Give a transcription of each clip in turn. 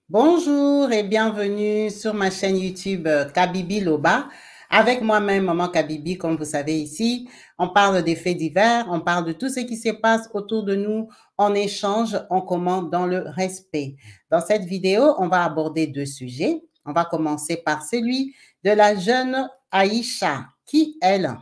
Bonjour et bienvenue sur ma chaîne YouTube Kabibi Loba. Avec moi-même, Maman Kabibi, comme vous savez ici, on parle des faits divers, on parle de tout ce qui se passe autour de nous, on échange, on commente dans le respect. Dans cette vidéo, on va aborder deux sujets. On va commencer par celui de la jeune Aïcha, qui, elle,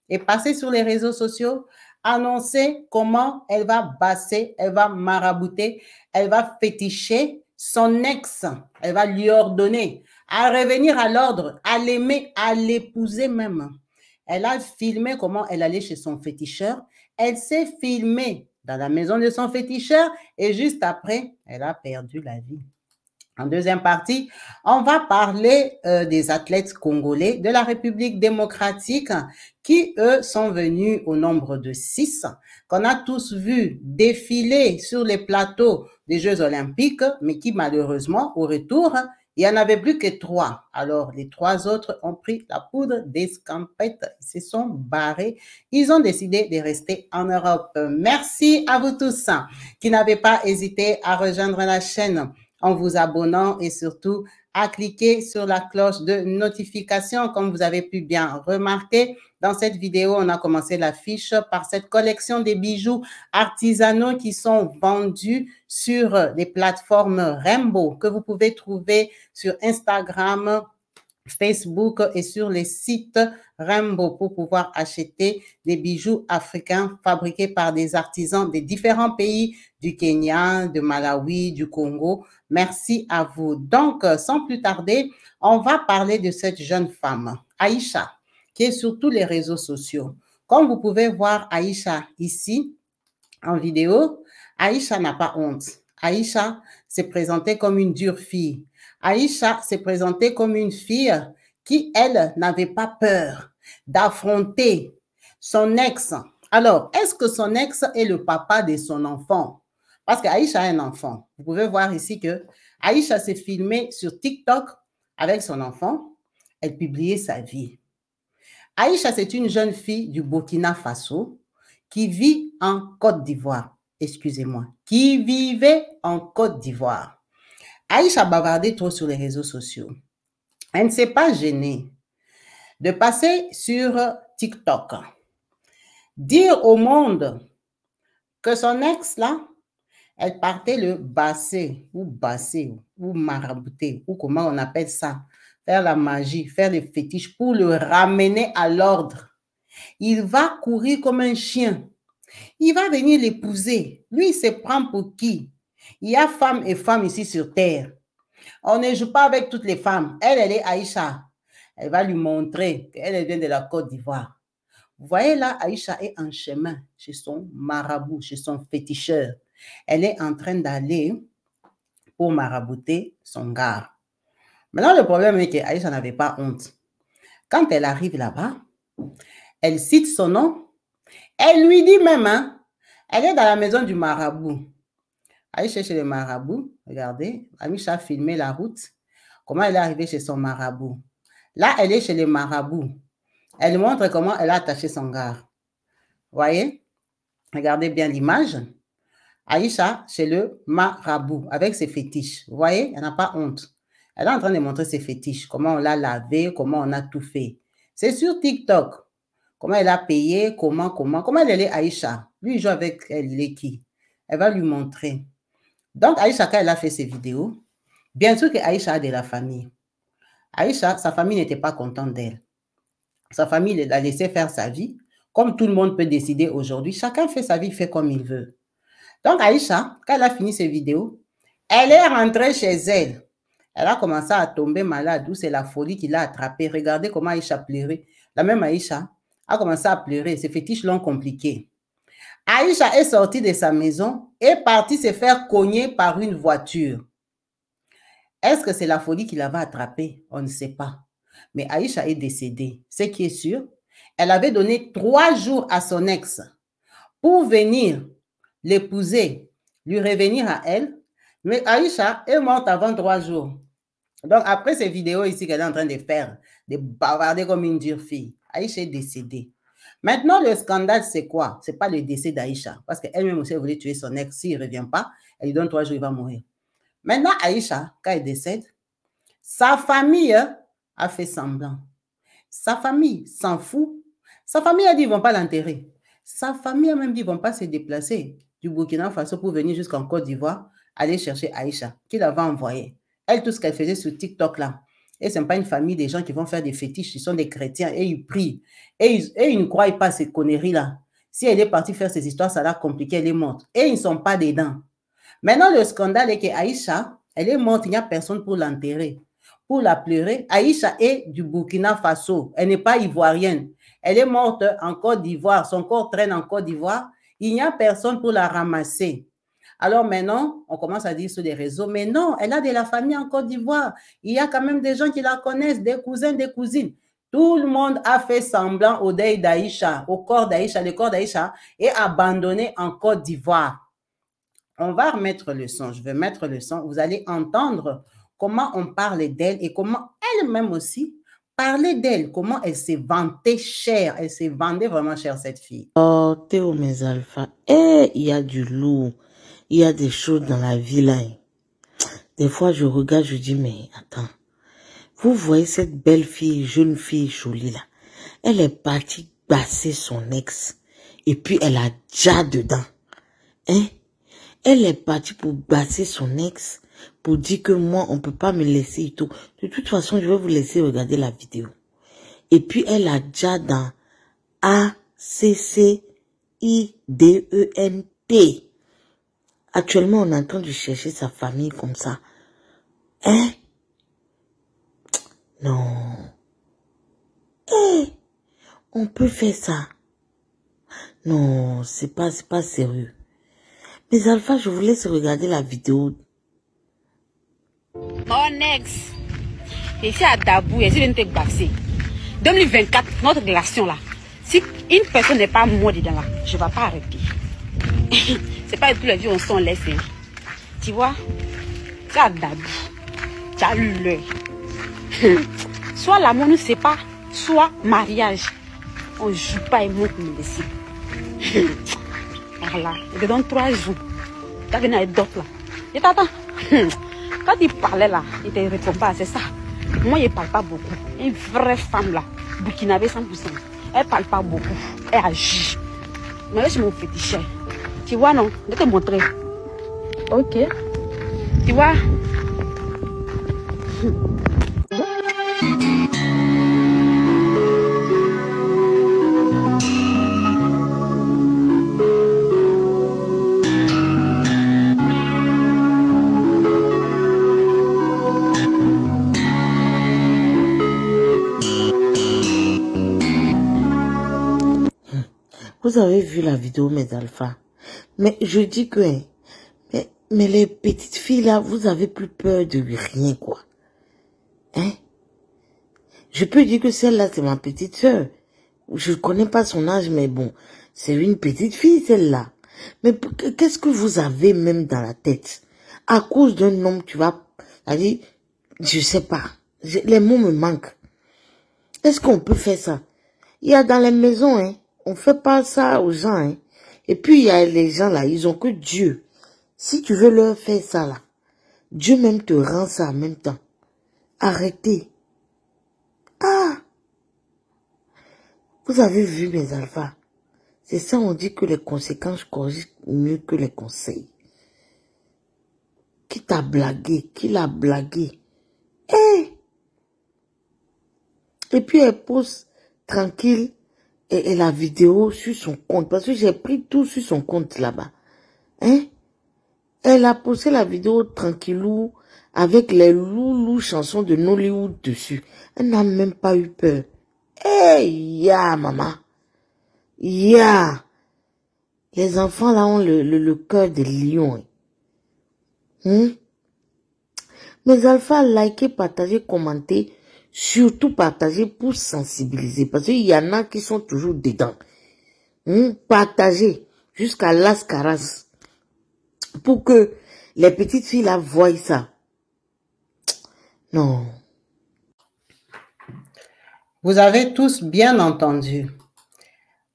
est passée sur les réseaux sociaux, annoncer comment elle va basser, elle va marabouter, elle va féticher son ex, elle va lui ordonner à revenir à l'ordre, à l'aimer, à l'épouser même. Elle a filmé comment elle allait chez son féticheur. Elle s'est filmée dans la maison de son féticheur et juste après, elle a perdu la vie. En deuxième partie, on va parler des athlètes congolais de la République démocratique qui, eux, sont venus au nombre de 6, qu'on a tous vu défiler sur les plateaux des Jeux olympiques, mais qui, malheureusement, au retour, il n'y en avait plus que 3. Alors, les 3 autres ont pris la poudre d'escampette, ils se sont barrés. Ils ont décidé de rester en Europe. Merci à vous tous qui n'avez pas hésité à rejoindre la chaîne en vous abonnant et surtout à cliquer sur la cloche de notification. Comme vous avez pu bien remarquer, dans cette vidéo, on a commencé l'affiche par cette collection des bijoux artisanaux qui sont vendus sur les plateformes Rainbow que vous pouvez trouver sur Instagram, Facebook et sur les sites Rainbow pour pouvoir acheter des bijoux africains fabriqués par des artisans des différents pays du Kenya, de Malawi, du Congo. Merci à vous. Donc, sans plus tarder, on va parler de cette jeune femme, Aïcha, qui est sur tous les réseaux sociaux. Comme vous pouvez voir Aïcha ici en vidéo, Aïcha n'a pas honte. Aïcha s'est présentée comme une dure fille. Aïcha s'est présentée comme une fille qui, elle, n'avait pas peur d'affronter son ex. Alors, est-ce que son ex est le papa de son enfant? Parce qu'Aïcha a un enfant. Vous pouvez voir ici que Aïcha s'est filmée sur TikTok avec son enfant. Elle publiait sa vie. Aïcha, c'est une jeune fille du Burkina Faso qui vit en Côte d'Ivoire. Excusez-moi, qui vivait en Côte d'Ivoire. Aïcha bavardait trop sur les réseaux sociaux. Elle ne s'est pas gênée de passer sur TikTok, dire au monde que son ex, là, elle partait le basser ou marabouter, ou comment on appelle ça, faire la magie, faire les fétiches pour le ramener à l'ordre. Il va courir comme un chien. Il va venir l'épouser. Lui, il se prend pour qui? Il y a femmes et femmes ici sur terre. On ne joue pas avec toutes les femmes. Elle est Aïcha. Elle va lui montrer qu'elle vient de la Côte d'Ivoire. Vous voyez là, Aïcha est en chemin chez son marabout, chez son féticheur. Elle est en train d'aller pour marabouter son gars. Maintenant, le problème est qu'Aïcha n'avait pas honte. Quand elle arrive là-bas, elle cite son nom. Elle lui dit même, hein, elle est dans la maison du marabout. Aïcha chez le marabout. Regardez, Aïcha a filmé la route. Comment elle est arrivée chez son marabout. Là, elle est chez le marabout. Elle montre comment elle a attaché son gars. Vous voyez? Regardez bien l'image. Aïcha chez le marabout avec ses fétiches. Vous voyez? Elle n'a pas honte. Elle est en train de montrer ses fétiches. Comment on l'a lavé, comment on a tout fait. C'est sur TikTok. Comment elle a payé, comment. Comment elle est Aïcha? Lui, il joue avec elle, il est qui? Elle va lui montrer. Donc, Aïcha, quand elle a fait ses vidéos, bien sûr que Aïcha a de la famille. Aïcha, sa famille n'était pas contente d'elle. Sa famille l'a laissé faire sa vie. Comme tout le monde peut décider aujourd'hui, chacun fait sa vie, fait comme il veut. Donc, Aïcha, quand elle a fini ses vidéos, elle est rentrée chez elle. Elle a commencé à tomber malade, où c'est la folie qui l'a attrapée. Regardez comment Aïcha pleurait. La même Aïcha a commencé à pleurer. Ses fétiches l'ont compliqué. Aïcha est sortie de sa maison et est partie se faire cogner par une voiture. Est-ce que c'est la folie qui l'avait attrapée? On ne sait pas. Mais Aïcha est décédée. Ce qui est sûr, elle avait donné 3 jours à son ex pour venir l'épouser, lui revenir à elle. Mais Aïcha est morte avant 3 jours. Donc, après ces vidéos ici qu'elle est en train de faire, de bavarder comme une dure fille, Aïcha est décédée. Maintenant, le scandale, c'est quoi? Ce n'est pas le décès d'Aïcha, parce qu'elle-même aussi, elle voulait tuer son ex. S'il ne revient pas, elle lui donne 3 jours, il va mourir. Maintenant, Aïcha, quand elle décède, sa famille a fait semblant. Sa famille s'en fout. Sa famille a dit qu'ils ne vont pas l'enterrer. Sa famille a même dit qu'ils ne vont pas se déplacer du Burkina Faso pour venir jusqu'en Côte d'Ivoire, aller chercher Aïcha, qu'il avait envoyé. Elle, tout ce qu'elle faisait sur TikTok là. Et ce n'est pas une famille des gens qui vont faire des fétiches, ils sont des chrétiens et ils prient. Et ils ne croient pas à ces conneries-là. Si elle est partie faire ces histoires, ça l'a compliqué, elle est morte. Et ils ne sont pas dedans. Maintenant, le scandale est qu'Aïcha, elle est morte, il n'y a personne pour l'enterrer. Pour la pleurer, Aïcha est du Burkina Faso. Elle n'est pas ivoirienne. Elle est morte en Côte d'Ivoire. Son corps traîne en Côte d'Ivoire. Il n'y a personne pour la ramasser. Alors maintenant, on commence à dire sur les réseaux, mais non, elle a de la famille en Côte d'Ivoire. Il y a quand même des gens qui la connaissent, des cousins, des cousines. Tout le monde a fait semblant au deuil d'Aïcha, au corps d'Aïcha. Le corps d'Aïcha est abandonné en Côte d'Ivoire. On va remettre le son. Je vais mettre le son. Vous allez entendre comment on parle d'elle et comment elle-même aussi parlait d'elle, comment elle s'est vantée cher. Elle s'est vendue vraiment cher, cette fille. Oh, Théo, mes alphas. Eh, il y a du lourd. Il y a des choses dans la vie là. Des fois, je regarde, je dis, mais attends. Vous voyez cette belle fille, jeune fille jolie là. Elle est partie passer son ex. Et puis, elle a déjà dedans. Hein? Elle est partie pour passer son ex. Pour dire que moi, on peut pas me laisser et tout. De toute façon, je vais vous laisser regarder la vidéo. Et puis, elle a déjà dans ACCIDENT. Actuellement, on est en train de chercher sa famille comme ça. Hein? Non. Eh, on peut faire ça. Non, c'est pas sérieux. Mais Alpha, je vous laisse regarder la vidéo. Mon ex, ici à Dabou, ici de te passer. 2024, notre relation là, si une personne n'est pas morte dedans là, je ne vais pas arrêter. C'est pas tous les jours on s'en laisse. Hein. Tu vois, tu as Dabou, tu as l'œil. Soit l'amour ne sait pas, soit mariage. On ne joue pas et monte me laisser. Voilà, je te donne 3 jours. Tu as venu avec d'autres là. Je t'attends. Quand il parlait là, il ne te répond pas, c'est ça. Moi, je ne parle pas beaucoup. Une vraie femme là, burkinabé 100%. Elle ne parle pas beaucoup. Elle agit. Mais là, je mon fétiche. Tu vois, non? Je vais te montrer. Ok. Tu vois? Vous avez vu la vidéo, mes alphas. Mais je dis que, mais les petites filles là, vous avez plus peur de rien, quoi. Hein? Je peux dire que celle-là, c'est ma petite sœur. Je connais pas son âge, mais bon, c'est une petite fille, celle-là. Mais qu'est-ce que vous avez même dans la tête? À cause d'un homme, tu vas, c'est-à-dire, je sais pas. Les mots me manquent. Est-ce qu'on peut faire ça? Il y a dans les maisons, hein. On fait pas ça aux gens, hein. Et puis, il y a les gens là, ils ont que Dieu. Si tu veux leur faire ça là, Dieu même te rend ça en même temps. Arrêtez. Ah! Vous avez vu mes alphas? C'est ça, on dit que les conséquences corrigent mieux que les conseils. Qui t'a blagué? Qui l'a blagué? Eh! Et puis elle pose tranquille et la vidéo sur son compte. Parce que j'ai pris tout sur son compte là-bas. Hein? Elle a posté la vidéo tranquillou avec les loulous chansons de Nollywood dessus. Elle n'a même pas eu peur. Hey, ya, maman. Ya. Les enfants là ont le cœur de lion. Hein? Mes alphas, likez, partagez, commentez. Surtout partagez pour sensibiliser. Parce qu'il y en a qui sont toujours dedans. Partagez jusqu'à Las Caras. Pour que les petites filles là voient ça. Non. Vous avez tous bien entendu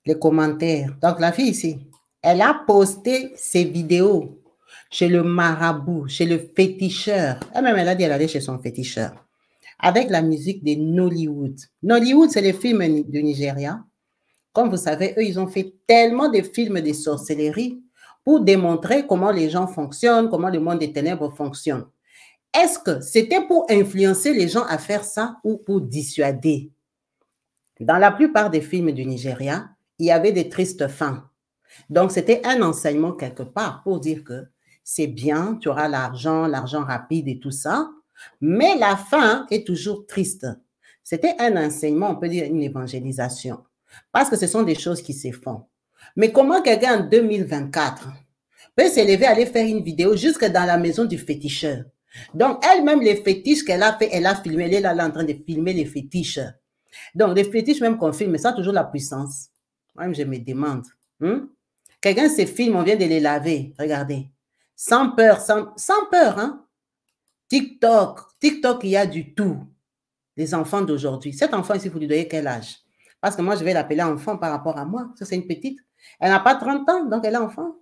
les commentaires. Donc, la fille ici, elle a posté ses vidéos. chez le marabout, chez le féticheur. Elle-même, elle a dit qu'elle allait chez son féticheur. Avec la musique des Nollywood. Nollywood, c'est les films du Nigeria. Comme vous savez, eux, ils ont fait tellement de films de sorcellerie pour démontrer comment les gens fonctionnent, comment le monde des ténèbres fonctionne. Est-ce que c'était pour influencer les gens à faire ça ou pour dissuader? Dans la plupart des films du Nigeria, il y avait des tristes fins. Donc, c'était un enseignement quelque part pour dire que c'est bien, tu auras l'argent rapide et tout ça, mais la fin est toujours triste. C'était un enseignement, on peut dire une évangélisation, parce que ce sont des choses qui se font. Mais comment quelqu'un en 2024 peut s'élever, aller faire une vidéo jusque dans la maison du féticheur? Donc, elle-même, les fétiches qu'elle a fait, elle a filmé, elle est là en train de filmer les fétiches. Donc, les fétiches même qu'on filme, ça a toujours la puissance. Moi-même, je me demande. Quelqu'un se filme, on vient de les laver. Regardez. Sans peur, sans peur. Hein? TikTok, il y a du tout. Les enfants d'aujourd'hui. Cet enfant ici, vous lui donnez quel âge? Parce que moi, je vais l'appeler enfant par rapport à moi. Ça, c'est une petite. Elle n'a pas 30 ans, donc elle est enfant.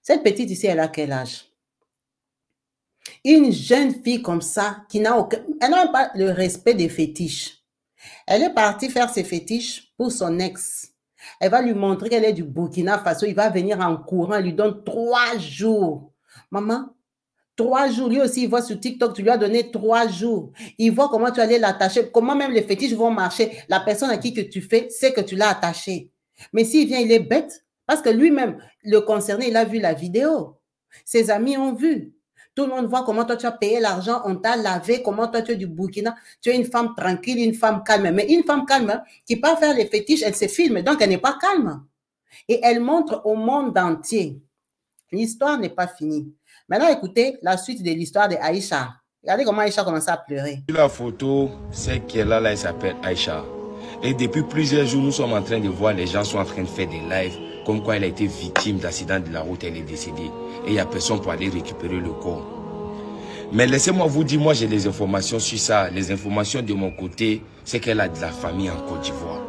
Cette petite ici, elle a quel âge? Une jeune fille comme ça, qui n'a aucun... Elle n'a pas le respect des fétiches. Elle est partie faire ses fétiches pour son ex. Elle va lui montrer qu'elle est du Burkina Faso. Il va venir en courant. Elle lui donne 3 jours. Maman, 3 jours. Lui aussi, il voit sur TikTok, tu lui as donné 3 jours. Il voit comment tu allais l'attacher, comment même les fétiches vont marcher. La personne à qui que tu fais sait que tu l'as attaché. Mais s'il vient, il est bête. Parce que lui-même, le concerné, il a vu la vidéo. Ses amis ont vu. Tout le monde voit comment toi tu as payé l'argent, on t'a lavé, comment toi tu es du Burkina, tu es une femme tranquille, une femme calme. Mais une femme calme qui part faire les fétiches, elle se filme, donc elle n'est pas calme. Et elle montre au monde entier. L'histoire n'est pas finie. Maintenant, écoutez la suite de l'histoire de Aïcha. Regardez comment Aïcha commence à pleurer. La photo, c'est qu'elle a là, elle s'appelle Aïcha. Et depuis plusieurs jours, nous sommes en train de voir, les gens sont en train de faire des lives, comme quoi elle a été victime d'accident de la route, elle est décédée. Et il n'y a personne pour aller récupérer le corps. Mais laissez-moi vous dire, moi j'ai des informations sur ça. Les informations de mon côté, c'est qu'elle a de la famille en Côte d'Ivoire.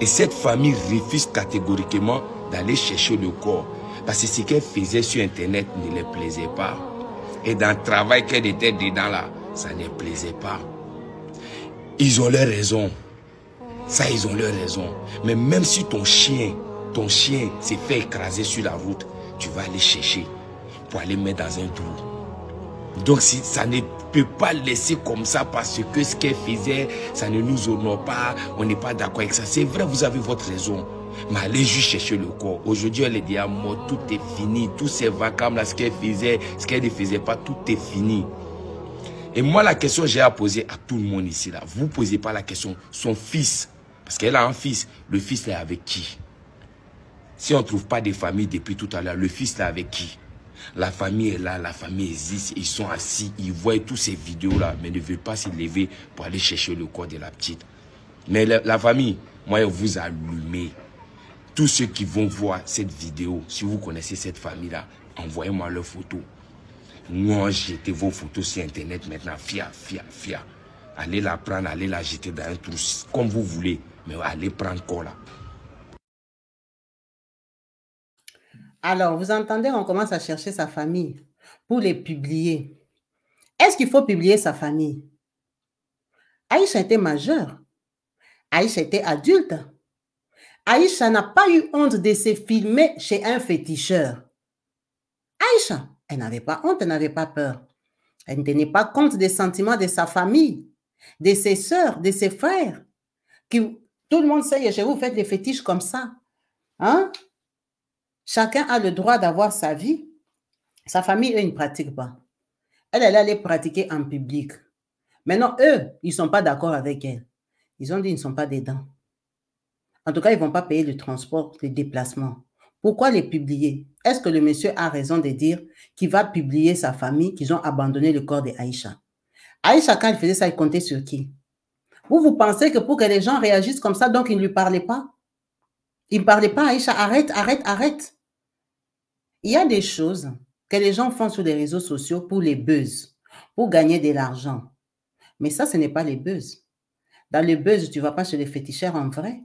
Et cette famille refuse catégoriquement d'aller chercher le corps. Parce que ce qu'elle faisait sur Internet ne les plaisait pas. Et dans le travail qu'elle était dedans là, ça ne plaisait pas. Ils ont leur raison. Ça, ils ont leur raison. Mais même si ton chien s'est fait écraser sur la route, tu vas aller chercher pour aller mettre dans un trou. Donc si ça ne peut pas laisser comme ça parce que ce qu'elle faisait, ça ne nous honore pas, on n'est pas d'accord avec ça. C'est vrai, vous avez votre raison. Mais allez juste chercher le corps. Aujourd'hui, elle est déjà morte, tout est fini. Tous ces vacances là, ce qu'elle faisait, ce qu'elle ne faisait pas, tout est fini. Et moi, la question que j'ai à poser à tout le monde ici, là, vous ne posez pas la question, son fils, parce qu'elle a un fils, le fils est avec qui? Si on ne trouve pas des familles depuis tout à l'heure, le fils est avec qui? La famille est là, la famille existe, ils sont assis, ils voient toutes ces vidéos-là, mais ne veulent pas se lever pour aller chercher le corps de la petite. Mais la famille, moi, je vous allume. Tous ceux qui vont voir cette vidéo, si vous connaissez cette famille-là, envoyez-moi leurs photos. Moi, jetez vos photos sur Internet maintenant, fia. Allez la prendre, allez la jeter dans un trou, comme vous voulez, mais allez prendre corps là. Alors, vous entendez, on commence à chercher sa famille pour les publier. Est-ce qu'il faut publier sa famille? Aïcha était majeure. Aïcha était adulte. Aïcha n'a pas eu honte de se filmer chez un féticheur. Aïcha, elle n'avait pas honte, elle n'avait pas peur. Elle ne tenait pas compte des sentiments de sa famille, de ses sœurs, de ses frères. Tout le monde sait que chez vous, faites des fétiches comme ça. Hein? Chacun a le droit d'avoir sa vie. Sa famille, eux, ils ne pratiquent pas. Elle allait pratiquer en public. Maintenant, eux, ils ne sont pas d'accord avec elle. Ils ont dit qu'ils ne sont pas dedans. En tout cas, ils ne vont pas payer le transport, les déplacements. Pourquoi les publier? Est-ce que le monsieur a raison de dire qu'il va publier sa famille, qu'ils ont abandonné le corps d'Aïcha? Aïcha, quand il faisait ça, il comptait sur qui? Vous pensez que pour que les gens réagissent comme ça, donc ils ne lui parlaient pas? Il ne parlait pas, Aïcha, arrête. Il y a des choses que les gens font sur les réseaux sociaux pour les buzz, pour gagner de l'argent. Mais ça, ce n'est pas les buzz. Dans les buzz, tu ne vas pas chez les féticheurs en vrai.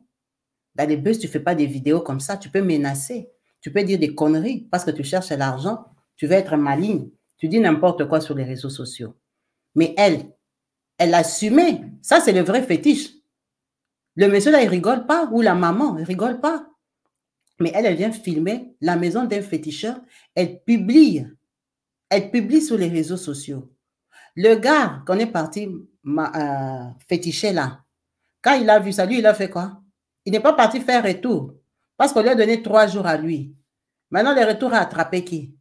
Dans les buzz, tu ne fais pas des vidéos comme ça. Tu peux menacer. Tu peux dire des conneries parce que tu cherches l'argent. tu veux être maligne, tu dis n'importe quoi sur les réseaux sociaux. Mais elle assumait. Ça, c'est le vrai fétiche. Le monsieur là, il rigole pas, ou la maman, il rigole pas. Mais elle vient filmer la maison d'un féticheur. Elle publie sur les réseaux sociaux. Le gars qu'on est parti féticher là, quand il a vu ça, lui, il a fait quoi? Il n'est pas parti faire retour. Parce qu'on lui a donné 3 jours à lui. Maintenant, le retour a attrapé qui?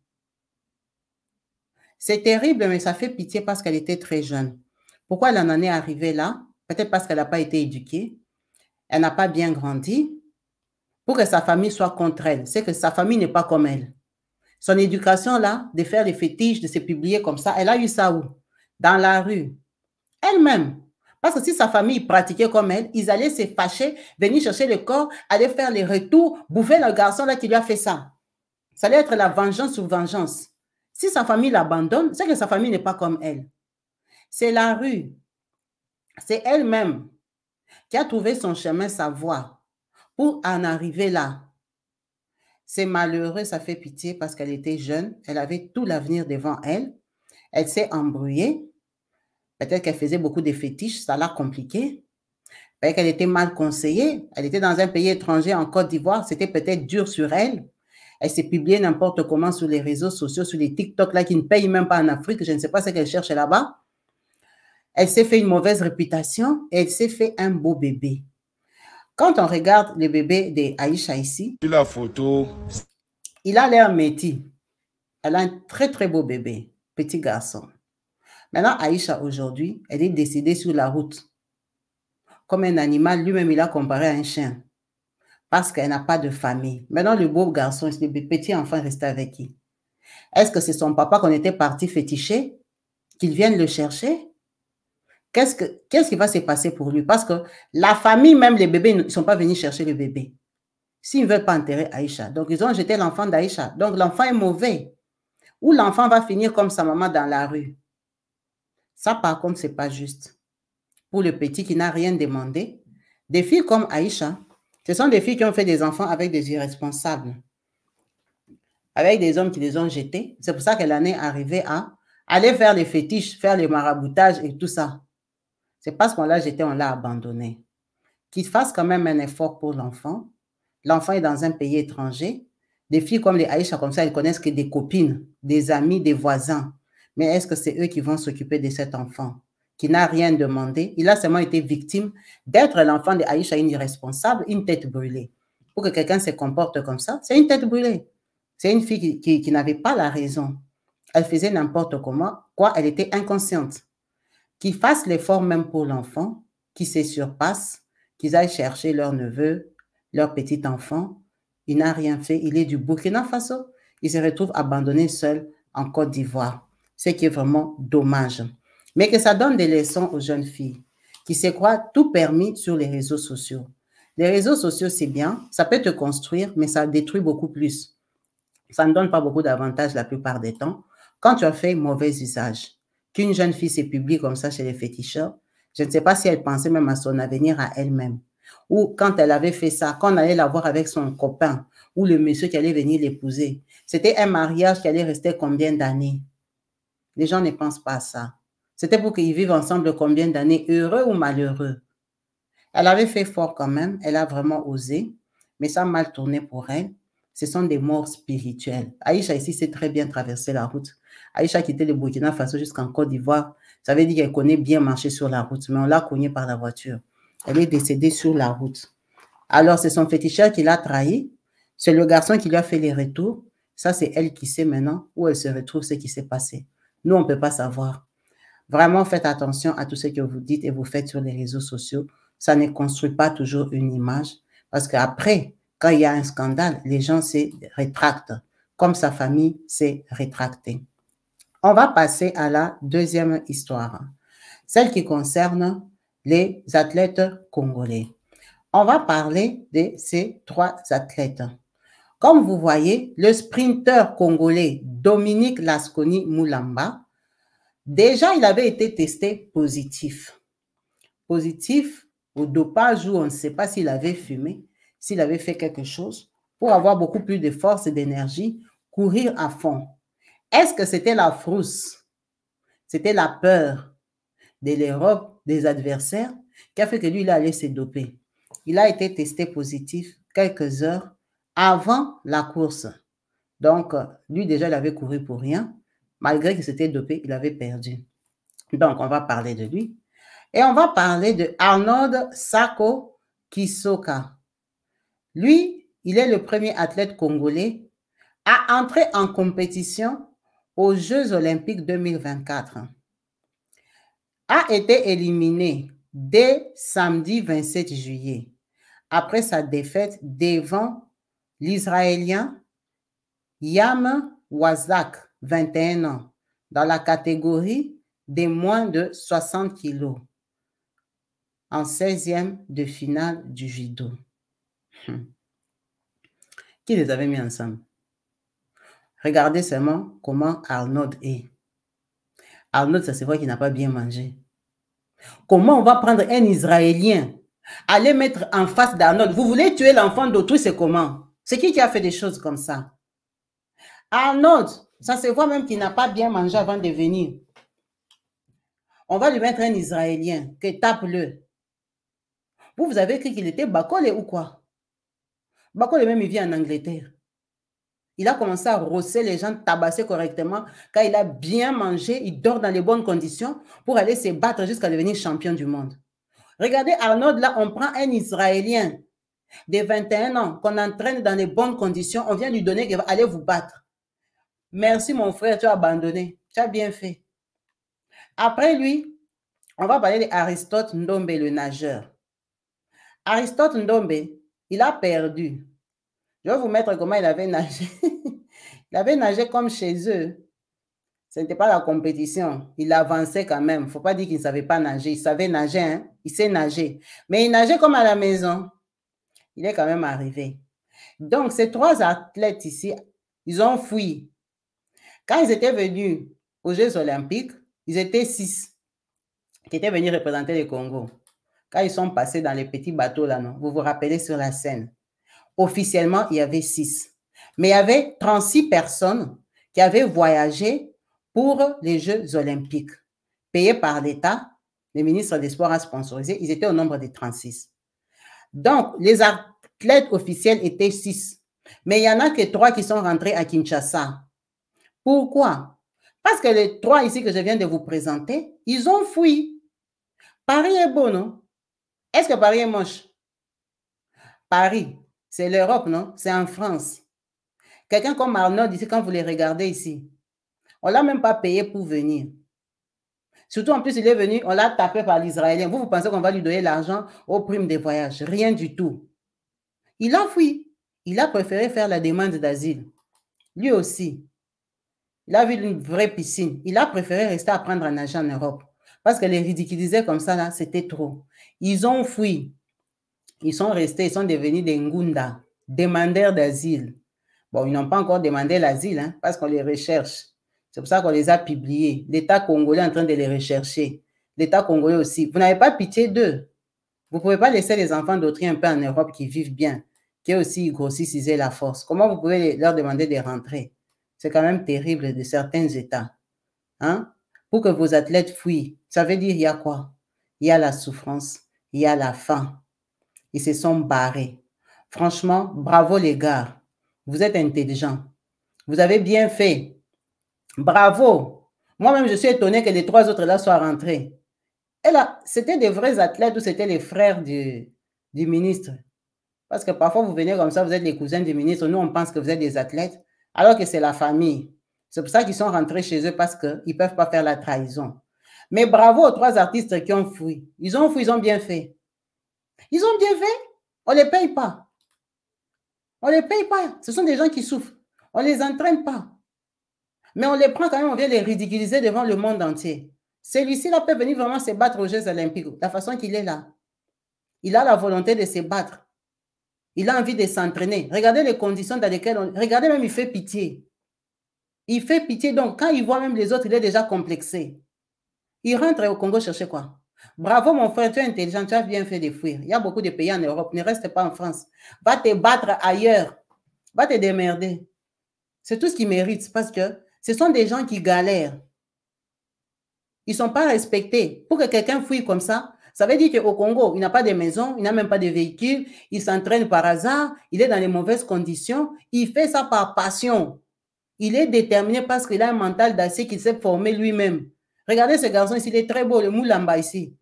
C'est terrible, mais ça fait pitié parce qu'elle était très jeune. Pourquoi elle en est arrivée là? Peut-être parce qu'elle n'a pas été éduquée. Elle n'a pas bien grandi. Pour que sa famille soit contre elle. C'est que sa famille n'est pas comme elle. Son éducation là, de faire les fétiches, de se publier comme ça, elle a eu ça où? Dans la rue. Elle-même. Parce que si sa famille pratiquait comme elle, ils allaient se fâcher, venir chercher le corps, aller faire les retours, bouffer le garçon là qui lui a fait ça. Ça allait être la vengeance sur vengeance. Si sa famille l'abandonne, c'est que sa famille n'est pas comme elle. C'est la rue. C'est elle-même qui a trouvé son chemin, sa voie, pour en arriver là. C'est malheureux, ça fait pitié parce qu'elle était jeune, elle avait tout l'avenir devant elle. Elle s'est embrouillée. Peut-être qu'elle faisait beaucoup de fétiches, ça l'a compliqué. Peut-être qu'elle était mal conseillée. Elle était dans un pays étranger, en Côte d'Ivoire. C'était peut-être dur sur elle. Elle s'est publiée n'importe comment sur les réseaux sociaux, sur les TikTok là qui ne payent même pas en Afrique. Je ne sais pas ce qu'elle cherche là-bas. Elle s'est fait une mauvaise réputation et elle s'est fait un beau bébé. Quand on regarde le bébé d'Aïcha ici, sur la photo, il a l'air métis. Elle a un très très beau bébé, petit garçon. Maintenant, Aïcha aujourd'hui, elle est décédée sur la route. Comme un animal, lui-même il a comparé à un chien. Parce qu'elle n'a pas de famille. Maintenant, le beau garçon, le petit enfant resté avec qui? Est-ce que c'est son papa qu'on était parti féticher? Qu'il vienne le chercher? Qu'est-ce qui va se passer pour lui? Parce que la famille, même les bébés, ils ne sont pas venus chercher le bébé. S'ils ne veulent pas enterrer Aïcha. Donc, ils ont jeté l'enfant d'Aïcha. Donc, l'enfant est mauvais. Ou l'enfant va finir comme sa maman dans la rue. Ça, par contre, ce n'est pas juste. Pour le petit qui n'a rien demandé, des filles comme Aïcha, ce sont des filles qui ont fait des enfants avec des irresponsables, avec des hommes qui les ont jetés. C'est pour ça qu'elle en est arrivée à aller faire les fétiches, faire les maraboutages et tout ça. C'est parce qu'on l'a jeté, on l'a abandonné. Qu'il fasse quand même un effort pour l'enfant. L'enfant est dans un pays étranger. Des filles comme les Aïcha, comme ça, elles connaissent que des copines, des amis, des voisins. Mais est-ce que c'est eux qui vont s'occuper de cet enfant qui n'a rien demandé? Il a seulement été victime d'être l'enfant de Aïcha, une irresponsable, une tête brûlée. Pour que quelqu'un se comporte comme ça, c'est une tête brûlée. C'est une fille qui n'avait pas la raison. Elle faisait n'importe comment, quoi, elle était inconsciente. Qu'ils fassent l'effort même pour l'enfant, qui se surpasse, qu'ils aillent chercher leur neveu, leur petit enfant. Il n'a rien fait, il est du Burkina Faso. Il se retrouve abandonné seul en Côte d'Ivoire. Ce qui est vraiment dommage. Mais que ça donne des leçons aux jeunes filles qui se croient tout permis sur les réseaux sociaux. Les réseaux sociaux, c'est bien, ça peut te construire, mais ça détruit beaucoup plus. Ça ne donne pas beaucoup d'avantages la plupart des temps. Quand tu as fait mauvais usage, qu'une jeune fille se publie comme ça chez les féticheurs, je ne sais pas si elle pensait même à son avenir à elle-même. Ou quand elle avait fait ça, quand on allait la voir avec son copain, ou le monsieur qui allait venir l'épouser, c'était un mariage qui allait rester combien d'années? Les gens ne pensent pas à ça. C'était pour qu'ils vivent ensemble combien d'années, heureux ou malheureux. Elle avait fait fort quand même, elle a vraiment osé, mais ça a mal tourné pour elle. Ce sont des morts spirituelles. Aïcha ici sait très bien traverser la route. Aïcha a quitté le Burkina Faso jusqu'en Côte d'Ivoire. Ça veut dire qu'elle connaît bien marcher sur la route, mais on l'a cognée par la voiture. Elle est décédée sur la route. Alors, c'est son féticheur qui l'a trahi. C'est le garçon qui lui a fait les retours. Ça, c'est elle qui sait maintenant où elle se retrouve, ce qui s'est passé. Nous, on ne peut pas savoir. Vraiment, faites attention à tout ce que vous dites et vous faites sur les réseaux sociaux. Ça ne construit pas toujours une image. Parce qu'après, quand il y a un scandale, les gens se rétractent. Comme sa famille s'est rétractée. On va passer à la deuxième histoire. Celle qui concerne les athlètes congolais. On va parler de ces 3 athlètes. Comme vous voyez, le sprinteur congolais Dominique Lasconi Moulamba, déjà il avait été testé positif. Positif au dopage où on ne sait pas s'il avait fumé, s'il avait fait quelque chose, pour avoir beaucoup plus de force et d'énergie, courir à fond. Est-ce que c'était la frousse? C'était la peur de l'Europe, des adversaires, qui a fait que lui, il allait se doper. Il a été testé positif quelques heures avant la course. Donc, lui, déjà, il avait couru pour rien. Malgré qu'il s'était dopé, il avait perdu. Donc, on va parler de lui. Et on va parler de Arnold Sako Kisoka. Lui, il est le premier athlète congolais à entrer en compétition aux Jeux olympiques 2024. A été éliminé dès samedi 27 juillet après sa défaite devant l'Israélien Yam Wazak, 21 ans, dans la catégorie des moins de 60 kilos, en 16e de finale du judo. Qui les avait mis ensemble? Regardez seulement comment Arnold est. Arnold, ça se voit qu'il n'a pas bien mangé. Comment on va prendre un Israélien, aller mettre en face d'Arnold? Vous voulez tuer l'enfant d'autrui, c'est comment? C'est qui a fait des choses comme ça? Arnold, ça se voit même qu'il n'a pas bien mangé avant de venir. On va lui mettre un Israélien, que tape-le. Vous avez cru qu'il était Bakole ou quoi? Bakole même, il vit en Angleterre. Il a commencé à rosser les gens, tabasser correctement. Quand il a bien mangé, il dort dans les bonnes conditions pour aller se battre jusqu'à devenir champion du monde. Regardez Arnold, là, on prend un Israélien de 21 ans qu'on entraîne dans les bonnes conditions. On vient lui donner qu'il va aller vous battre. Merci mon frère, tu as abandonné. Tu as bien fait. Après lui, on va parler d'Aristote Ndombe, le nageur. Aristote Ndombe, il a perdu. Je vais vous mettre comment il avait nagé. Il avait nagé comme chez eux. Ce n'était pas la compétition. Il avançait quand même. Il ne faut pas dire qu'il ne savait pas nager. Il savait nager, hein? Il sait nager. Mais il nageait comme à la maison. Il est quand même arrivé. Donc, ces trois athlètes ici, ils ont fui. Quand ils étaient venus aux Jeux olympiques, ils étaient 6 qui étaient venus représenter le Congo. Quand ils sont passés dans les petits bateaux là, non? Vous vous rappelez sur la scène. Officiellement, il y avait 6. Mais il y avait 36 personnes qui avaient voyagé pour les Jeux olympiques. Payés par l'État, le ministre des Sports a sponsorisé, ils étaient au nombre de 36. Donc, les athlètes officiels étaient 6. Mais il y en a que 3 qui sont rentrés à Kinshasa. Pourquoi? Parce que les 3 ici que je viens de vous présenter, ils ont fui. Paris est beau, non? Est-ce que Paris est moche? Paris, c'est l'Europe, non? C'est en France. Quelqu'un comme Arnold, ici, quand vous les regardez ici, on ne l'a même pas payé pour venir. Surtout, en plus, il est venu, on l'a tapé par l'Israélien. Vous pensez qu'on va lui donner l'argent aux primes des voyages? Rien du tout. Il a fui. Il a préféré faire la demande d'asile. Lui aussi. Il a vu une vraie piscine. Il a préféré rester apprendre à nager en Europe. Parce que les ridiculiser comme ça, là, c'était trop. Ils ont fui. Ils sont restés, ils sont devenus des Ngunda, demandeurs d'asile. Bon, ils n'ont pas encore demandé l'asile, hein, parce qu'on les recherche. C'est pour ça qu'on les a publiés. L'État congolais est en train de les rechercher. L'État congolais aussi. Vous n'avez pas pitié d'eux. Vous ne pouvez pas laisser les enfants d'autrui un peu en Europe qui vivent bien, qui aussi grossissent, ils aient la force. Comment vous pouvez leur demander de rentrer? C'est quand même terrible de certains États. Hein? Pour que vos athlètes fuient, ça veut dire il y a quoi? Il y a la souffrance, il y a la faim. Ils se sont barrés. Franchement, bravo les gars. Vous êtes intelligents. Vous avez bien fait. Bravo. Moi-même, je suis étonné que les 3 autres là soient rentrés. Et là, c'était des vrais athlètes ou c'était les frères du ministre? Parce que parfois, vous venez comme ça, vous êtes les cousins du ministre. Nous, on pense que vous êtes des athlètes, alors que c'est la famille. C'est pour ça qu'ils sont rentrés chez eux parce qu'ils ne peuvent pas faire la trahison. Mais bravo aux 3 artistes qui ont fui. Ils ont fui, ils ont bien fait. Ils ont bien fait. On ne les paye pas. On ne les paye pas. Ce sont des gens qui souffrent. On ne les entraîne pas. Mais on les prend quand même, on vient les ridiculiser devant le monde entier. Celui-ci-là peut venir vraiment se battre aux Jeux olympiques. La façon qu'il est là. Il a la volonté de se battre. Il a envie de s'entraîner. Regardez les conditions dans lesquelles on... Regardez même, il fait pitié. Il fait pitié. Donc, quand il voit même les autres, il est déjà complexé. Il rentre au Congo chercher quoi? Bravo, mon frère, tu es intelligent, tu as bien fait de fuir. Il y a beaucoup de pays en Europe, ne reste pas en France. Va te battre ailleurs. Va te démerder. C'est tout ce qu'il mérite parce que Ce sont des gens qui galèrent. Ils ne sont pas respectés. Pour que quelqu'un fuit comme ça veut dire qu'au Congo, il n'a pas de maison, il n'a même pas de véhicule, il s'entraîne par hasard, il est dans les mauvaises conditions, il fait ça par passion. Il est déterminé parce qu'il a un mental d'acier qu'il s'est formé lui-même. Regardez ce garçon ici, il est très beau, le Moulamba ici.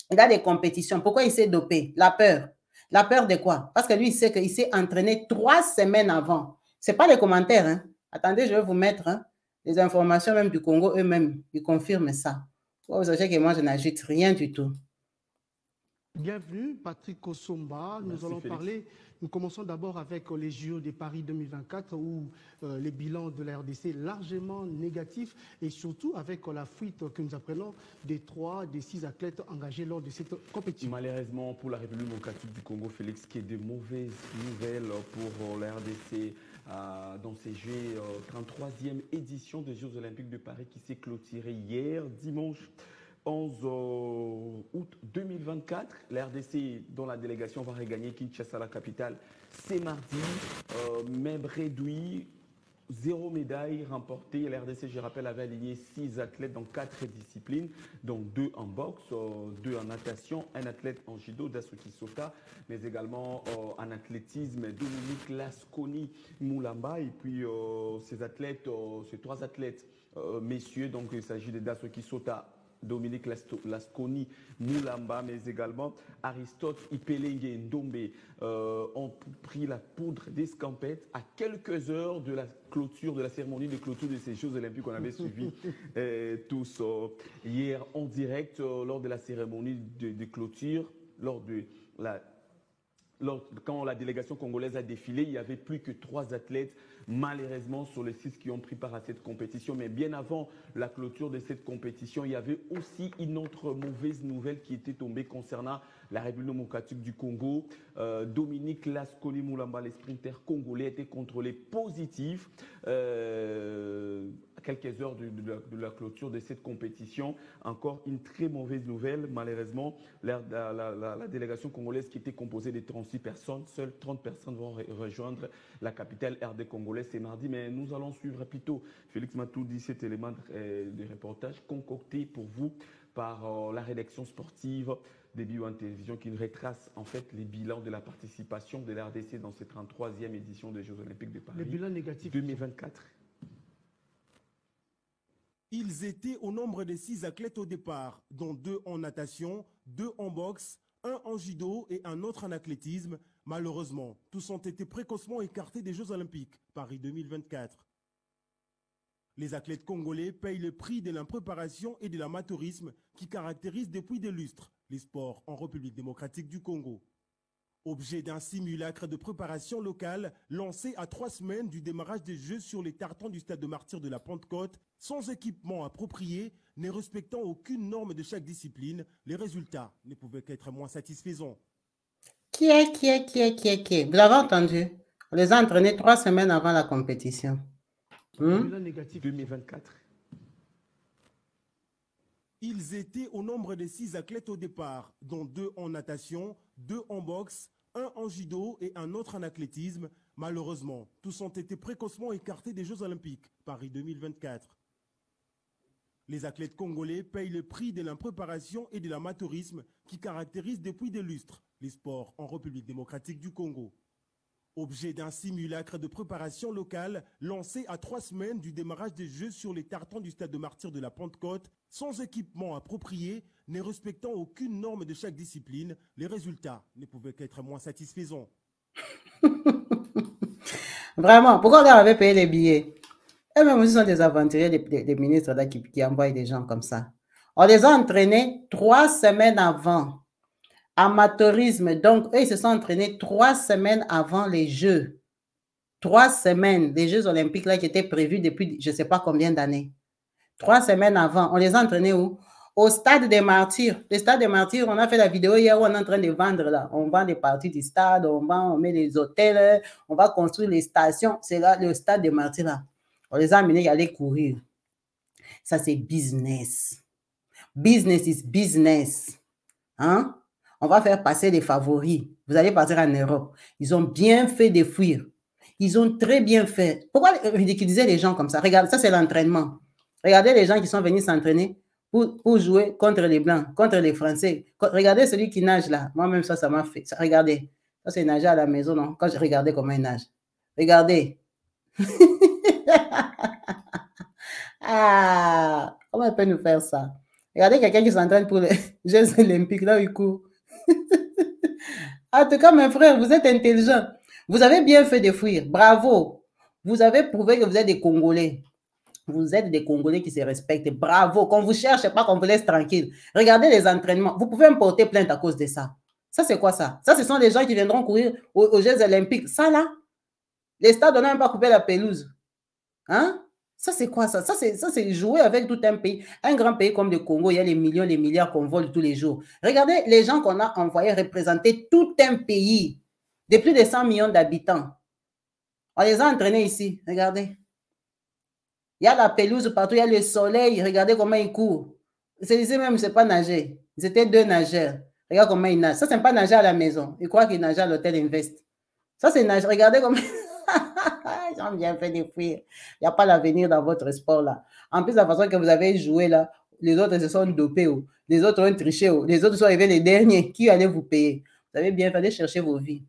Il a des compétitions. Pourquoi il s'est dopé? La peur. La peur de quoi? Parce que lui, il sait qu'il s'est entraîné 3 semaines avant. Ce n'est pas les commentaires. Hein? Attendez, je vais vous mettre les informations même du Congo eux-mêmes. Ils confirment ça. Vous savez que moi, je n'ajoute rien du tout. Bienvenue, Patrick Kosomba. Nous allons parler. Nous commençons d'abord avec les JO de Paris 2024 où les bilans de la RDC est largement négatif et surtout avec la fuite que nous apprenons des 6 athlètes engagés lors de cette compétition. Malheureusement pour la République démocratique du Congo, Félix, qui est de mauvaises nouvelles pour la RDC dans ces Jeux, 33e édition des Jeux Olympiques de Paris qui s'est clôturée hier, dimanche 11 août 2024, la RDC, dont la délégation va regagner Kinshasa, la capitale, c'est mardi, même réduit, 0 médaille remportée. La RDC, je rappelle, avait aligné 6 athlètes dans 4 disciplines, dont 2 en boxe, 2 en natation, un athlète en judo, Dasuki Sota, mais également en athlétisme, Dominique Lasconi Moulamba, et puis ces 3 athlètes, messieurs, donc il s'agit de Dasuki Sota, Dominique Lasconi Moulamba, mais également Aristote Ipelenge Ndombe ont pris la poudre d'escampette à quelques heures de la clôture, de la cérémonie de clôture de ces Jeux Olympiques qu'on avait suivi tous hier en direct lors de la cérémonie de clôture, quand la délégation congolaise a défilé, il n'y avait plus que 3 athlètes, malheureusement, sur les 6 qui ont pris part à cette compétition. Mais bien avant la clôture de cette compétition, il y avait aussi une autre mauvaise nouvelle qui était tombée concernant la République démocratique du Congo. Dominique Lasconi Moulamba, les sprinters congolais, étaient contrôlés positifs à quelques heures de la clôture de cette compétition. Encore une très mauvaise nouvelle, malheureusement. La délégation congolaise qui était composée de 36 personnes, seules 30 personnes vont rejoindre la capitale RD congolaise ce mardi. Mais nous allons suivre plutôt, Félix Matoudi, cet élément de reportage concocté pour vous par la rédaction sportive des BioOne Télévision qui retrace en fait les bilans de la participation de la RDC dans cette 33e édition des Jeux Olympiques de Paris. Les bilans négatifs 2024. Ils étaient au nombre de 6 athlètes au départ, dont 2 en natation, 2 en boxe, 1 en judo et un autre en athlétisme. Malheureusement, tous ont été précocement écartés des Jeux Olympiques Paris 2024. Les athlètes congolais payent le prix de l'impréparation et de l'amateurisme qui caractérisent depuis des lustres les sports en République démocratique du Congo. Objet d'un simulacre de préparation locale lancé à 3 semaines du démarrage des Jeux sur les tartans du stade de Martyrs de la Pentecôte, sans équipement approprié, ne respectant aucune norme de chaque discipline, les résultats ne pouvaient qu'être moins satisfaisants. Qui est? Vous l'avez entendu? On les a entraînés 3 semaines avant la compétition. Bilan négatif 2024. Ils étaient au nombre de 6 athlètes au départ, dont 2 en natation, 2 en boxe, 1 en judo et un autre en athlétisme. Malheureusement, tous ont été précocement écartés des Jeux Olympiques Paris 2024. Les athlètes congolais payent le prix de l'impréparation et de l'amateurisme qui caractérisent depuis des lustres les sports en République démocratique du Congo. Objet d'un simulacre de préparation locale lancé à 3 semaines du démarrage des Jeux sur les tartans du stade de Martyrs de la Pentecôte, sans équipement approprié, ne respectant aucune norme de chaque discipline, les résultats ne pouvaient qu'être moins satisfaisants. Vraiment, pourquoi on leur avait payé les billets? Et même aussi, sont des aventuriers, des ministres là, qui envoient des gens comme ça. On les a entraînés 3 semaines avant. Amateurisme. Donc, eux, ils se sont entraînés 3 semaines avant les Jeux. 3 semaines, les Jeux Olympiques là qui étaient prévus depuis je ne sais pas combien d'années. 3 semaines avant. On les a entraînés où? Au stade des Martyrs. Le stade des Martyrs, on a fait la vidéo hier où on est en train de vendre là. On vend des parties du stade, on met des hôtels, on va construire les stations. C'est là le stade des Martyrs là. On les a amenés à aller courir. Ça, c'est business. Business is business. Hein? On va faire passer les favoris. Vous allez partir en Europe. Ils ont bien fait de fuir. Ils ont très bien fait. Pourquoi ridiculiser les gens comme ça? Regarde, ça c'est l'entraînement. Regardez les gens qui sont venus s'entraîner pour jouer contre les Blancs, contre les Français. Regardez celui qui nage là. Moi-même, ça m'a fait. Regardez. Ça, c'est nager à la maison, non? Quand je regardais comment il nage. Regardez. Ah, comment elle peut nous faire ça? Regardez quelqu'un qui s'entraîne pour les Jeux olympiques, là où il court. En tout cas, mes frères, vous êtes intelligents. Vous avez bien fait de fuir. Bravo. Vous avez prouvé que vous êtes des Congolais. Vous êtes des Congolais qui se respectent. Bravo. Qu'on vous cherche, pas qu'on vous laisse tranquille. Regardez les entraînements. Vous pouvez me porter plainte à cause de ça. Ça, c'est quoi ça? Ça, ce sont les gens qui viendront courir aux Jeux olympiques. Ça, là, les stades, on n'a même pas coupé la pelouse. Hein? Ça, c'est quoi ça? Ça, c'est jouer avec tout un pays. Un grand pays comme le Congo, il y a les millions, les milliards qu'on vole tous les jours. Regardez les gens qu'on a envoyés représenter tout un pays de plus de 100 millions d'habitants. On les a entraînés ici. Regardez. Il y a la pelouse partout, il y a le soleil. Regardez comment ils courent. C'est ici même, c'est pas nager. Ils étaient 2 nageurs. Regarde comment ils nagent. Ça, c'est pas nager à la maison. Ils croient qu'ils nagent à l'hôtel Invest. Ça, c'est nager. Regardez comment... Ils ont bien fait de fuir. Il n'y a pas l'avenir dans votre sport là. En plus, la façon que vous avez joué là, les autres se sont dopés. Oh. Les autres ont triché. Oh. Les autres sont arrivés les derniers. Qui allait vous payer? Vous avez bien fait de chercher vos vies.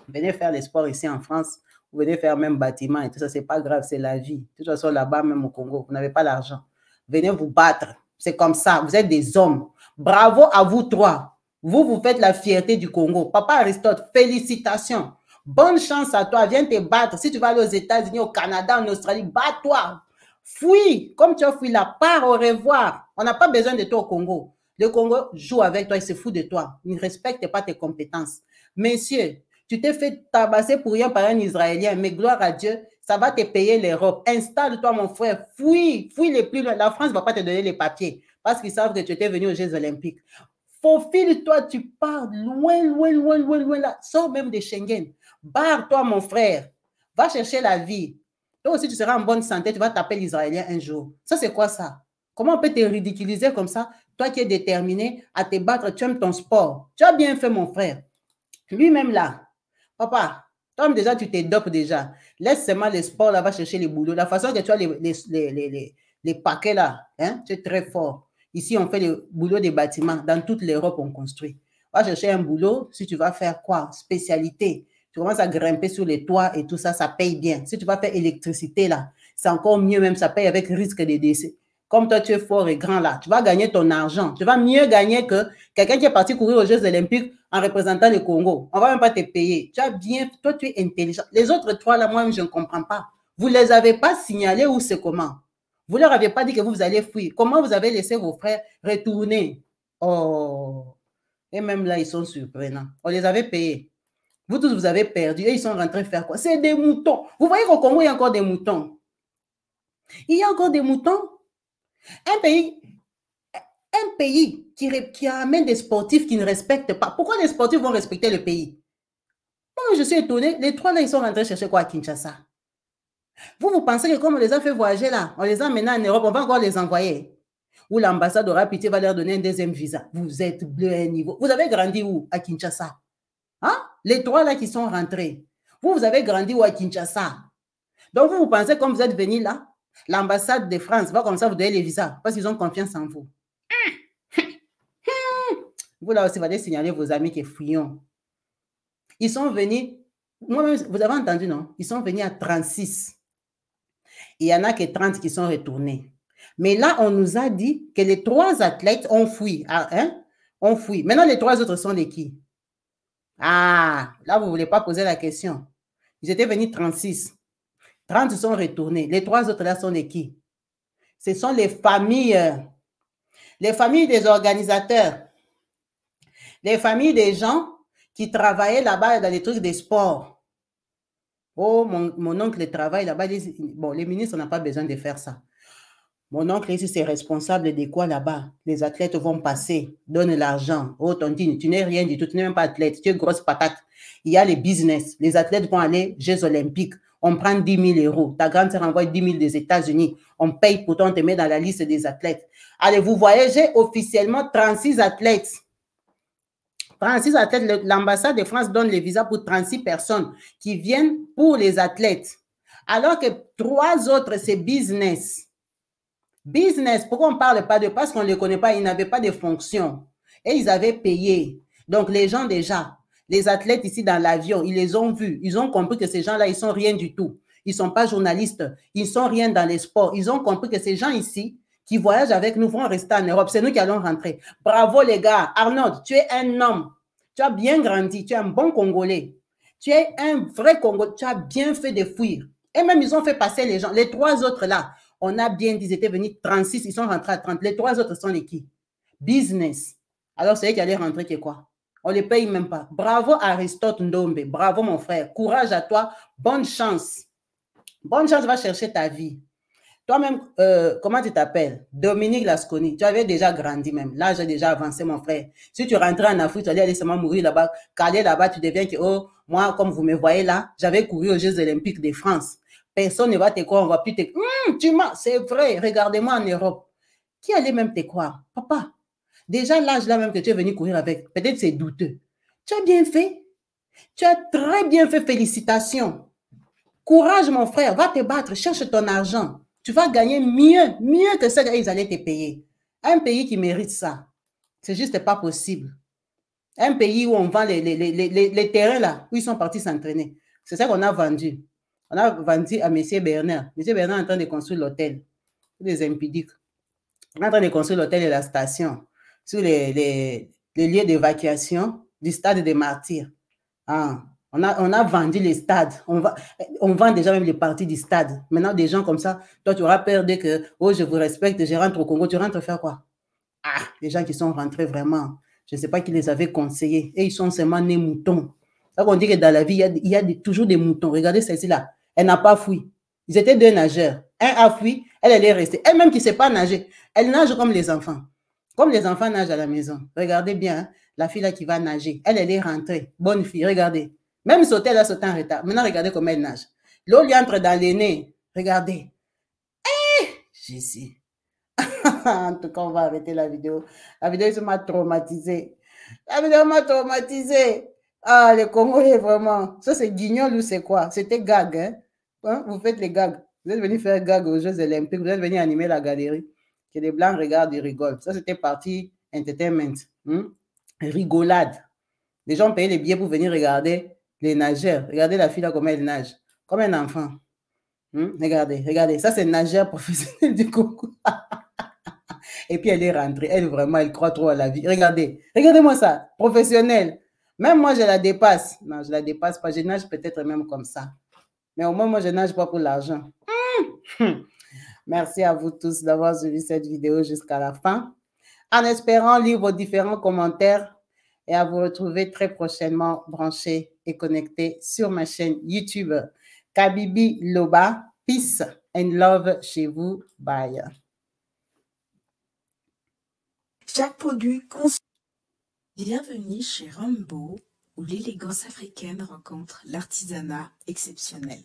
Venez faire les sports ici en France. Vous venez faire même bâtiment et tout ça. C'est pas grave, c'est la vie. De toute façon, là-bas, même au Congo, vous n'avez pas l'argent. Venez vous battre. C'est comme ça. Vous êtes des hommes. Bravo à vous trois. Vous faites la fierté du Congo. Papa Aristote, félicitations. Bonne chance à toi, viens te battre. Si tu vas aller aux États-Unis, au Canada, en Australie, bats-toi. Fuis, comme tu as fui là, pars, au revoir. On n'a pas besoin de toi au Congo. Le Congo joue avec toi, il se fout de toi. Il ne respecte pas tes compétences. Messieurs, tu t'es fait tabasser pour rien par un Israélien, mais gloire à Dieu, ça va te payer l'Europe. Installe-toi, mon frère, fuis les plus loin. La France ne va pas te donner les papiers parce qu'ils savent que tu étais venu aux Jeux olympiques. Faufile-toi, tu pars loin, là. Sors même de Schengen. Barre-toi, mon frère. Va chercher la vie. Toi aussi, tu seras en bonne santé. Tu vas taper l'Israélien un jour. Ça, c'est quoi ça? Comment on peut te ridiculiser comme ça? Toi qui es déterminé à te battre, tu aimes ton sport. Tu as bien fait, mon frère. Lui-même là. Papa, toi déjà, tu te dopes déjà. Laisse seulement le sport là, va chercher les boulots. La façon que tu as les paquets là, hein, tu es très fort. Ici, on fait le boulot des bâtiments. Dans toute l'Europe, on construit. Va chercher un boulot. Si tu vas faire quoi? Spécialité. Tu commences à grimper sur les toits et tout ça, ça paye bien. Si tu vas faire électricité là, c'est encore mieux même, ça paye avec risque de décès. Comme toi, tu es fort et grand là, tu vas gagner ton argent. Tu vas mieux gagner que quelqu'un qui est parti courir aux Jeux olympiques en représentant le Congo. On ne va même pas te payer. Tu as bien, toi, tu es intelligent. Les autres trois là, moi, je ne comprends pas. Vous ne les avez pas signalés ou c'est comment? Vous ne leur avez pas dit que vous allez fuir. Comment vous avez laissé vos frères retourner? Oh, et même là, ils sont surprenants. On les avait payés. Vous tous, vous avez perdu. Et ils sont rentrés faire quoi? C'est des moutons. Vous voyez qu'au Congo, il y a encore des moutons. Il y a encore des moutons. Un pays qui amène des sportifs qui ne respectent pas. Pourquoi les sportifs vont respecter le pays? Moi, je suis étonné. Les trois là, ils sont rentrés chercher quoi à Kinshasa? Vous pensez que comme on les a fait voyager là, on les a emmenés en Europe, on va encore les envoyer? Ou l'ambassade aura pitié, va leur donner un deuxième visa. Vous êtes bleu à un niveau. Vous avez grandi où? À Kinshasa. Hein? Les trois là qui sont rentrés. Vous avez grandi où à Kinshasa? Donc vous pensez comme vous êtes venus là, l'ambassade de France va comme ça vous donner les visas parce qu'ils ont confiance en vous. Vous là aussi, vous allez signaler vos amis qui fouillons. Ils sont venus, moi-même, vous avez entendu, non? Ils sont venus à 36. Il y en a que 30 qui sont retournés. Mais là, on nous a dit que les 3 athlètes ont fui. Hein? Ont fui. Maintenant, les 3 autres sont de qui? Ah, là, vous ne voulez pas poser la question. Ils étaient venus 36. 30 sont retournés. Les 3 autres là sont de qui? Ce sont les familles des organisateurs, les familles des gens qui travaillaient là-bas dans les trucs des sports. Oh, mon oncle travaille là-bas. Bon, les ministres n'ont pas besoin de faire ça. Mon oncle ici, c'est responsable de quoi là-bas? Les athlètes vont passer, donnent l'argent. Oh, tontine, tu n'es rien du tout, tu n'es même pas athlète, tu es grosse patate. Il y a les business. Les athlètes vont aller aux Jeux olympiques. On prend 10 000 euros. Ta grande sœur envoie 10 000 des États-Unis. On paye, pourtant on te met dans la liste des athlètes. Allez, vous voyez, j'ai officiellement 36 athlètes. 36 athlètes. L'ambassade de France donne les visas pour 36 personnes qui viennent pour les athlètes. Alors que 3 autres, c'est business. Business, pourquoi on ne parle pas de... Parce qu'on ne les connaît pas, ils n'avaient pas de fonction. Et ils avaient payé. Donc, les gens déjà, les athlètes ici dans l'avion, ils les ont vus. Ils ont compris que ces gens-là, ils ne sont rien du tout. Ils ne sont pas journalistes. Ils ne sont rien dans les sports. Ils ont compris que ces gens ici, qui voyagent avec nous, vont rester en Europe. C'est nous qui allons rentrer. Bravo les gars. Arnaud, tu es un homme. Tu as bien grandi. Tu es un bon Congolais. Tu es un vrai Congolais. Tu as bien fait de fuir. Et même, ils ont fait passer les gens. Les 3 autres là, on a bien dit, ils étaient venus 36, ils sont rentrés à 30. Les 3 autres sont les qui? Business. Alors, c'est eux qui allaient rentrer, qui quoi? On ne les paye même pas. Bravo Aristote Ndombe. Bravo mon frère. Courage à toi. Bonne chance. Bonne chance, va chercher ta vie. Toi-même, comment tu t'appelles? Dominique Lasconi. Tu avais déjà grandi même. Là, j'ai déjà avancé, mon frère. Si tu rentrais en Afrique, tu allais aller seulement mourir là-bas. Calé là-bas, tu deviens que, oh, moi, comme vous me voyez là, j'avais couru aux Jeux Olympiques de France. Personne ne va te croire, on va plus te... tu mens, c'est vrai, regardez-moi en Europe. Qui allait même te croire? Papa, déjà l'âge là même que tu es venu courir avec, peut-être c'est douteux. Tu as bien fait. Tu as très bien fait, félicitations. Courage, mon frère, va te battre, cherche ton argent. Tu vas gagner mieux que ça, ils allaient te payer. Un pays qui mérite ça, c'est juste pas possible. Un pays où on vend les terrains là, où ils sont partis s'entraîner. C'est ça qu'on a vendu. On a vendu à M. Bernard. M. Bernard est en train de construire l'hôtel. Les impudiques. On est en train de construire l'hôtel et la station sur les lieux d'évacuation du stade des Martyrs. Ah, on a vendu les stades. On vend déjà même les parties du stade. Maintenant, des gens comme ça, toi, tu auras peur de que, oh, je vous respecte, je rentre au Congo. Tu rentres faire quoi? Ah, les gens qui sont rentrés vraiment, je ne sais pas qui les avait conseillés. Et ils sont seulement nés moutons. Ça qu'on dit que dans la vie, il y a toujours des moutons. Regardez celle-ci là. Elle n'a pas fui. Ils étaient 2 nageurs. Un a fui, elle est restée. Elle-même qui ne sait pas nager. Elle nage comme les enfants. Comme les enfants nagent à la maison. Regardez bien, hein, la fille là qui va nager. Elle est rentrée. Bonne fille, regardez. Même sauter, elle a sauté en retard. Maintenant, regardez comment elle nage. L'eau lui entre dans les nez. Regardez. Jésus. En tout cas, on va arrêter la vidéo. La vidéo, ça m'a traumatisé. La vidéo m'a traumatisé. Ah, le Congolais, vraiment. Ça, c'est guignol ou c'est quoi? C'était gag, hein? Vous faites les gags. Vous êtes venu faire gag aux Jeux Olympiques. Vous êtes venu animer la galerie. Que les Blancs regardent, ils rigolent. Ça, c'était partie entertainment. Rigolade. Les gens payaient les billets pour venir regarder les nageurs. Regardez la fille là, comment elle nage. Comme un enfant. Regardez. Ça, c'est nageur professionnel du Congo. Et puis, elle est rentrée. Elle, vraiment, elle croit trop à la vie. Regardez-moi ça. Professionnel. Même moi, je la dépasse. Non, je la dépasse pas. Je nage peut-être même comme ça. Mais au moins, moi, je nage pas pour l'argent. Merci à vous tous d'avoir suivi cette vidéo jusqu'à la fin. En espérant lire vos différents commentaires et à vous retrouver très prochainement branchés et connectés sur ma chaîne YouTube Kabibi Loba. Peace and love chez vous. Bye. Chaque produit conçu. Bienvenue chez Rambo, où l'élégance africaine rencontre l'artisanat exceptionnel.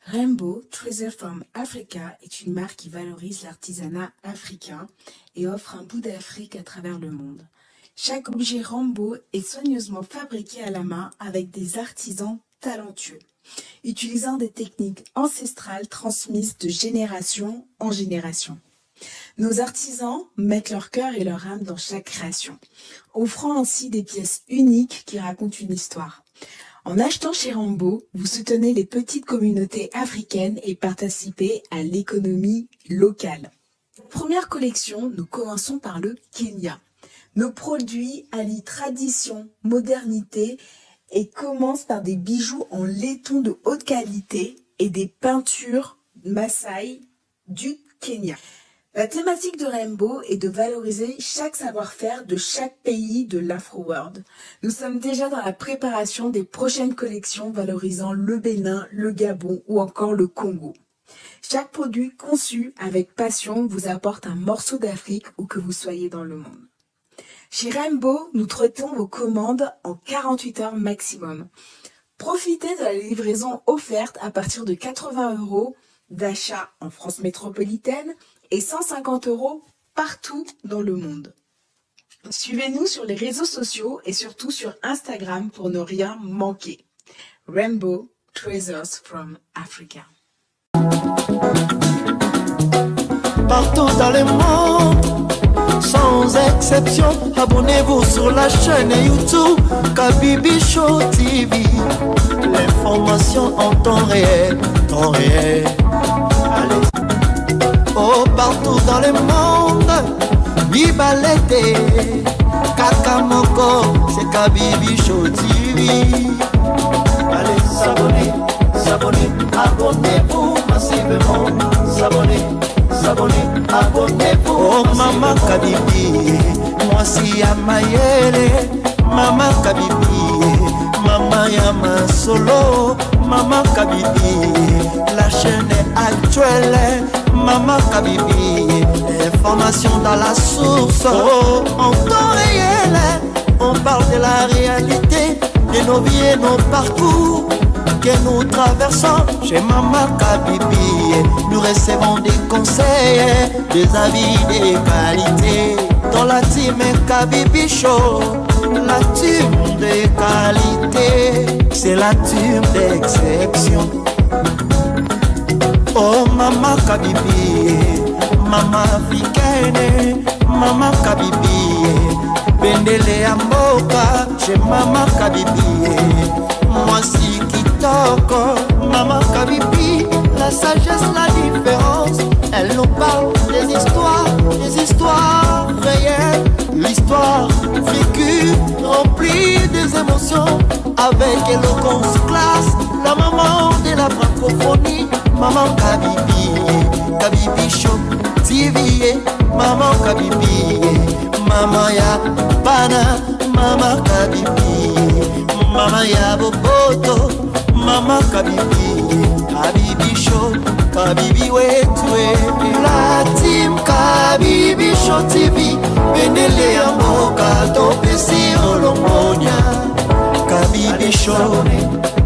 Rainbow Treasure from Africa est une marque qui valorise l'artisanat africain et offre un bout d'Afrique à travers le monde. Chaque objet Rainbow est soigneusement fabriqué à la main avec des artisans talentueux, utilisant des techniques ancestrales transmises de génération en génération. Nos artisans mettent leur cœur et leur âme dans chaque création, offrant ainsi des pièces uniques qui racontent une histoire. En achetant chez Rainbow, vous soutenez les petites communautés africaines et participez à l'économie locale. Première collection, nous commençons par le Kenya. Nos produits allient tradition, modernité et commencent par des bijoux en laiton de haute qualité et des peintures Maasai du Kenya. La thématique de Rainbow est de valoriser chaque savoir-faire de chaque pays de l'Afro-World. Nous sommes déjà dans la préparation des prochaines collections valorisant le Bénin, le Gabon ou encore le Congo. Chaque produit conçu avec passion vous apporte un morceau d'Afrique où que vous soyez dans le monde. Chez Rainbow, nous traitons vos commandes en 48 heures maximum. Profitez de la livraison offerte à partir de 80 € d'achat en France métropolitaine et 150 € partout dans le monde. Suivez-nous sur les réseaux sociaux et surtout sur Instagram pour ne rien manquer. Rainbow Treasures from Africa. Partout dans le monde, sans exception, abonnez-vous sur la chaîne YouTube Kabibi Show TV. L'information en temps réel, temps réel. Allez. Oh, partout dans le monde, Bibalete, Kakamoko, c'est Kabibi Show TV. Allez, s'abonner, s'abonner, abonnez-vous massivement, s'abonner. Abonnez-vous. Oh Maman Kabibi, moi si ya mayele, Maman Kabibi, Maman Yama Solo, Maman Kabibi, la chaîne est actuelle, Maman Kabibi, information dans la source, oh, en temps réel, on parle de la réalité, de nos vies et nos parcours que nous traversons chez Maman Kabibi. Nous recevons des conseils, des avis, des qualités. Dans la team Kabibi Show, la team de qualité, c'est la team d'exception. Oh Maman Kabibi, Maman africaine, Maman Kabibi, Bendele Amboka, chez Maman Kabibi. Moi si Kitoko, Maman Kabibi, la sagesse, la différence. Elle nous parle des histoires réelles, l'histoire vécue, remplie des émotions, avec éloquence, classe, la maman de la francophonie, Maman Kabibi, Kabibi Show TV, Maman Kabibi, Maman ya Bana, Maman Kabibi, Maman ya Boboto, Maman Kabibi, Kabibi Show, Kabibi wetwe. La team Kabibi Show TV, Benele ya Mboka, Topesi Olombonia. Kabibi Show,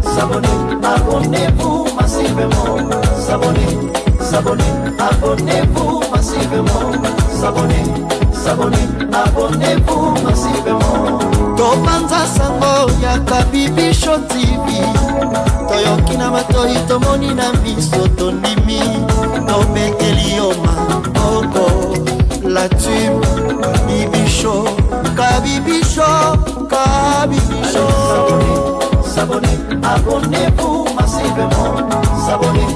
s'abonnez, abonnez-vous massivement, s'abonnez, abonnez-vous massivement, s'abonnez, abonnez-vous massivement. Topanza sango ya Kabibi Show TV, toyoki na matoi tomoni na miso tondimi, tobeteli yoma oko. La team Kabibi Show, Kabibi Show, Kabibi Show. S'abonnez, abonnez-vous massivement, s'abonnez,